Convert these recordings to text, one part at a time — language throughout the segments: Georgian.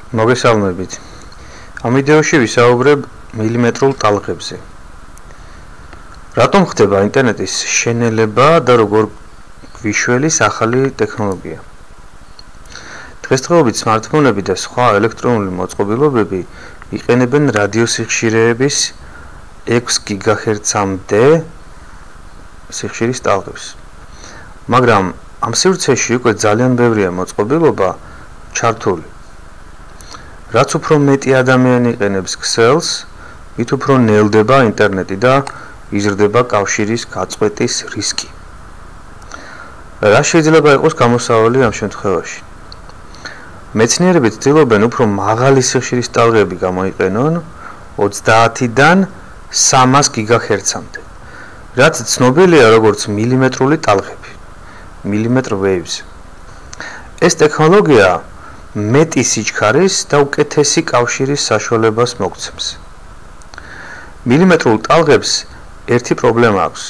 მოგესალმებით. ამ ვიდეოში ვისაუბრებ მილიმეტრულ ტალღებზე. რატომ ხდება ინტერნეტის შენელება და როგორ გვიშველის ახალი ტექნოლოგია? დღესდღეობით smartphone-ები და სხვა ელექტრონული მოწყობილობები იყენებენ რადიოსიხშირეების 6 GHz-მდე სიხშირის ტალღებს. მაგრამ ამ სივრცეში უკვე ძალიან ბევრია მოწყობილობა ჩართული. რაც უფრო მეტი ადამიანი იყენებს ქსელს, მით უფრო ნელდება ინტერნეტი და იზრდება კავშირის გაწყვეტის რისკი. რა შეიძლება იყოს გამოსავალი ამ შემთხვევაში? მეცნიერები ცდილობენ უფრო მაღალი სიხშირის ტალღები გამოიყენონ 30-დან 300 GHz-მდე, რაც ცნობილია როგორც მილიმეტრული ტალღები, millimeter waves. ეს ტექნოლოგია მეტი სიჩქარის და უკეთესი კავშირის საშუალებას მოგცემს. მილიმეტრულ ტალღებს ერთი პრობლემა აქვს.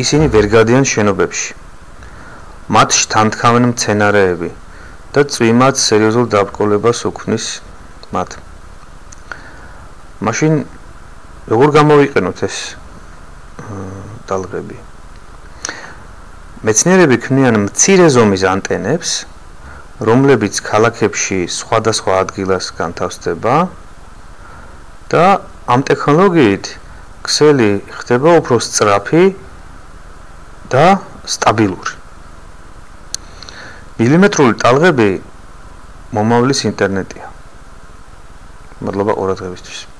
ისინი ვერ გადიან შენობებში. მათ შთანთქავენ მცენარეები და წვიმად სერიოზულ დაბრკოლებას უქმნის მათ. მაშინ როგორ გამოვიყენოთ ეს ტალღები? მეცნიერები ქმნიან მცირე ზომის ანტენებს, რომლებიც ქალაქებში სხვადასხვა ადგილას განთავსდება და ამ ტექნოლოგიით ქსელი ხდება უფრო სწრაფი და სტაბილური. მილიმეტრული ტალღები მომავლის ინტერნეტია. მადლობა ყურადღებისთვის.